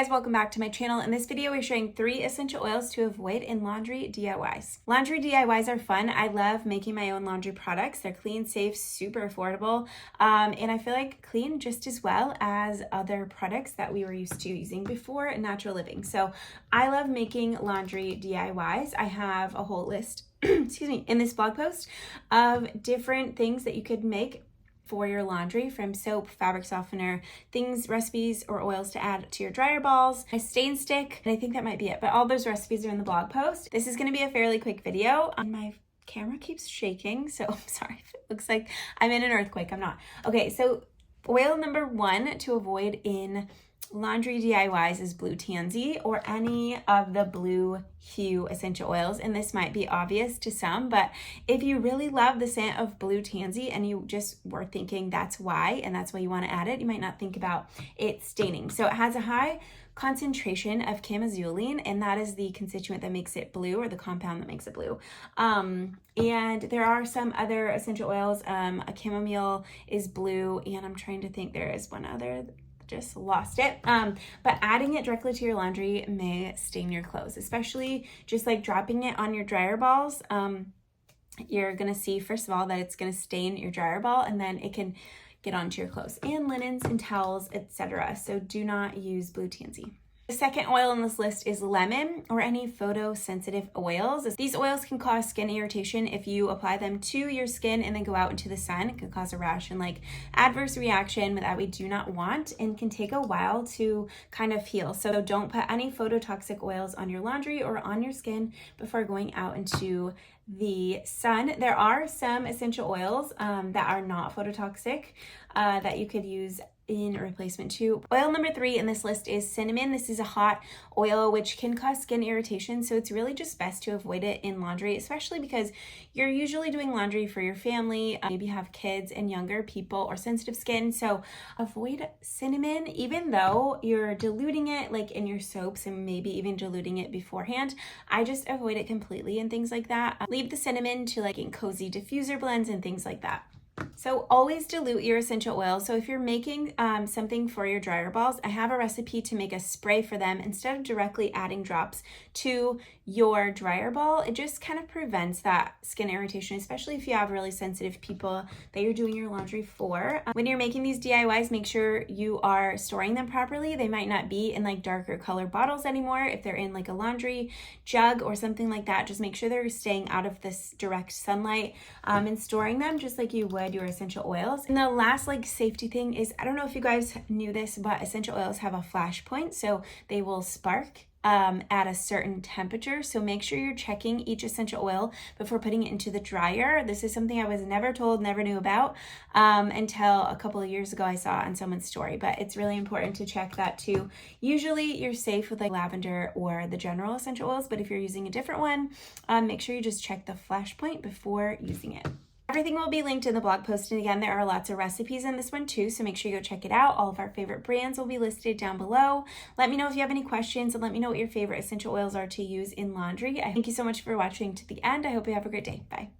Guys, welcome back to my channel. In this video, we're showing 3 essential oils to avoid in laundry DIYs. Laundry DIYs are fun. I love making my own laundry products. They're clean, safe, super affordable, and I feel like clean just as well as other products that we were used to using before natural living. So I love making laundry DIYs. I have a whole list, excuse me, in this blog post of different things that you could make for your laundry, from soap, fabric softener, things, recipes, or oils to add to your dryer balls, a stain stick, and I think that might be it. But all those recipes are in the blog post. This is going to be a fairly quick video. My camera keeps shaking, so I'm sorry if it looks like I'm in an earthquake. I'm not. Okay, so oil number 1 to avoid in laundry DIYs is blue tansy, or any of the blue hue essential oils. And this might be obvious to some, but if you really love the scent of blue tansy and you just were thinking that's why, and that's why you want to add it, you might not think about it staining. So it has a high concentration of chemazoline, and that is the constituent that makes it blue, or the compound that makes it blue. And there are some other essential oils. A chamomile is blue, and I'm trying to think, there is one other, just lost it. But adding it directly to your laundry may stain your clothes, especially just like dropping it on your dryer balls. You're gonna see, first of all, that it's gonna stain your dryer ball, and then it can get onto your clothes and linens and towels, etc. So do not use blue tansy. The second oil on this list is lemon, or any photosensitive oils. These oils can cause skin irritation if you apply them to your skin and then go out into the sun. It can cause a rash and like adverse reaction that we do not want, and can take a while to kind of heal. So don't put any phototoxic oils on your laundry or on your skin before going out into the sun. There are some essential oils that are not phototoxic that you could use in replacement to. Oil number 3 in this list is cinnamon. This is a hot oil which can cause skin irritation, so it's really just best to avoid it in laundry, especially because you're usually doing laundry for your family. Maybe you have kids and younger people or sensitive skin, so avoid cinnamon. Even though you're diluting it like in your soaps and maybe even diluting it beforehand, I just avoid it completely and things like that. Leave the cinnamon to like in cozy diffuser blends and things like that. So always dilute your essential oils. So if you're making something for your dryer balls, I have a recipe to make a spray for them instead of directly adding drops to your dryer ball. It just kind of prevents that skin irritation, especially if you have really sensitive people that you're doing your laundry for. When you're making these DIYs, make sure you are storing them properly. They might not be in like darker color bottles anymore. If they're in like a laundry jug or something like that, just make sure they're staying out of this direct sunlight and storing them just like you would your essential oils. And the last like safety thing is, I don't know if you guys knew this, but essential oils have a flash point, so they will spark at a certain temperature. So make sure you're checking each essential oil before putting it into the dryer. This is something I was never told, never knew about until a couple of years ago I saw on someone's story, but it's really important to check that too. Usually you're safe with like lavender or the general essential oils, but if you're using a different one, make sure you just check the flash point before using it. Everything will be linked in the blog post, and again, there are lots of recipes in this one too, so make sure you go check it out. All of our favorite brands will be listed down below. Let me know if you have any questions, and let me know what your favorite essential oils are to use in laundry. I thank you so much for watching to the end. I hope you have a great day. Bye.